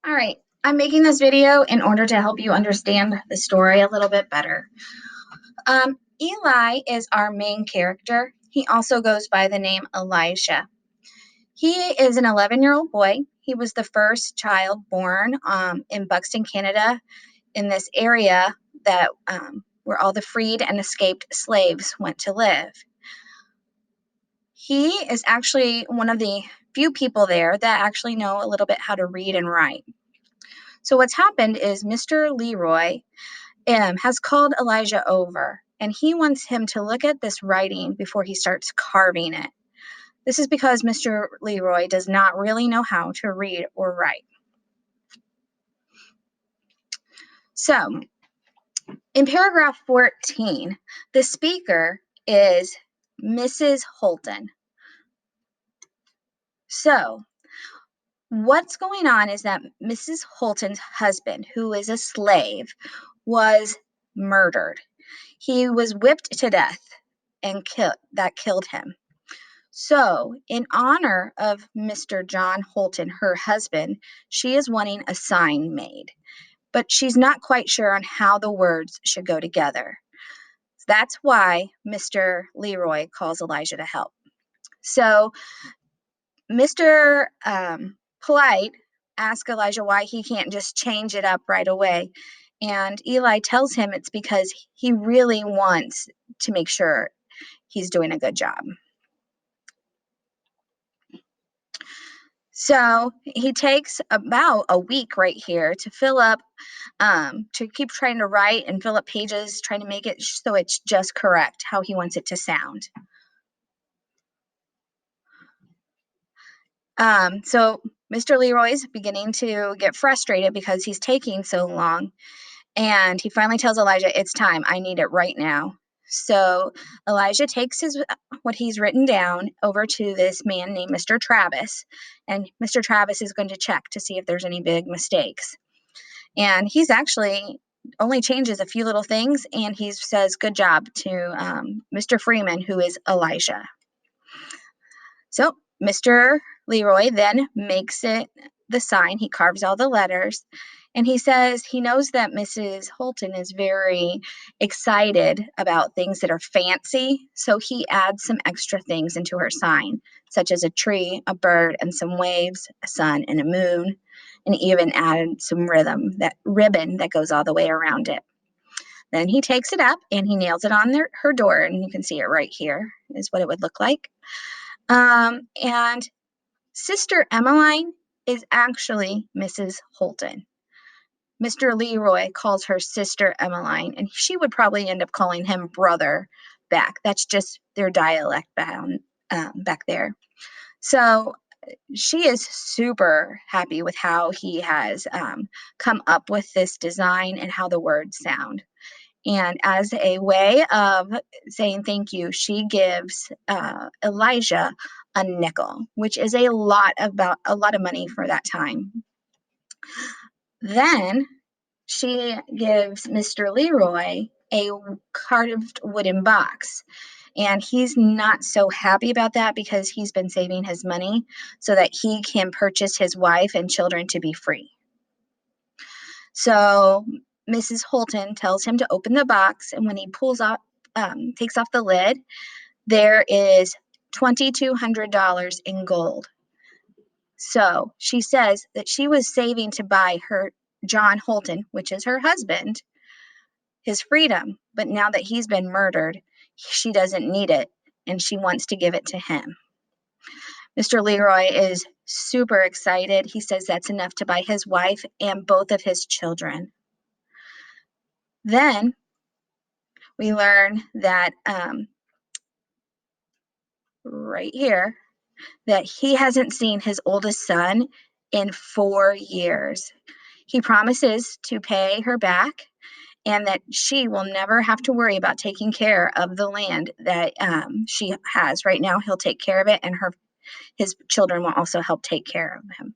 All right, I'm making this video in order to help you understand the story a little bit better. Eli is our main character. He also goes by the name Elijah. He is an 11-year-old boy. He was the first child born in Buxton, Canada, in this area that where all the freed and escaped slaves went to live. He is actually one of the few people there that actually know a little bit how to read and write. So what's happened is Mr. Leroy has called Elijah over, and he wants him to look at this writing before he starts carving it. This is because Mr. Leroy does not really know how to read or write. So, in paragraph 14, the speaker is Mrs. Holton. So, what's going on is that Mrs. Holton's husband, who is a slave, was murdered. He was whipped to death and killed him. So, in honor of Mr. John Holton, her husband, she is wanting a sign made, but she's not quite sure on how the words should go together. That's why Mr. Leroy calls Elijah to help. So, Mr. Polite asks Elijah why he can't just change it up right away. And Eli tells him it's because he really wants to make sure he's doing a good job. So he takes about a week right here to fill up, to keep trying to write and fill up pages, trying to make it so it's just correct how he wants it to sound. So Mr. Leroy's beginning to get frustrated because he's taking so long. And he finally tells Elijah, it's time. I need it right now. So Elijah takes what he's written down over to this man named Mr. Travis. And Mr. Travis is going to check to see if there's any big mistakes. And he's actually only changes a few little things. And he says, good job to Mr. Freeman, who is Elijah. So Mr. Leroy then makes it the sign. He carves all the letters. And he says he knows that Mrs. Holton is very excited about things that are fancy. So he adds some extra things into her sign, such as a tree, a bird, and some waves, a sun, and a moon, and even added some ribbon that goes all the way around it. Then he takes it up and he nails it on her door. And you can see it right here is what it would look like. And Sister Emmeline is actually Mrs. Holton. Mr. Leroy calls her Sister Emmeline, and she would probably end up calling him brother back. That's just their dialect back there. So she is super happy with how he has come up with this design and how the words sound. And as a way of saying thank you, she gives Elijah a nickel, which is a lot of money for that time. Then she gives Mr. Leroy a carved wooden box. And he's not so happy about that because he's been saving his money so that he can purchase his wife and children to be free. So Mrs. Holton tells him to open the box, and when he takes off the lid, there is $2,200 in gold. So she says that she was saving to buy her John Holton, which is her husband, his freedom. But now that he's been murdered, she doesn't need it, and she wants to give it to him. Mr. Leroy is super excited. He says that's enough to buy his wife and both of his children. Then we learn that right here that he hasn't seen his oldest son in 4 years. He promises to pay her back and that she will never have to worry about taking care of the land that she has. Right now, he'll take care of it, and his children will also help take care of him.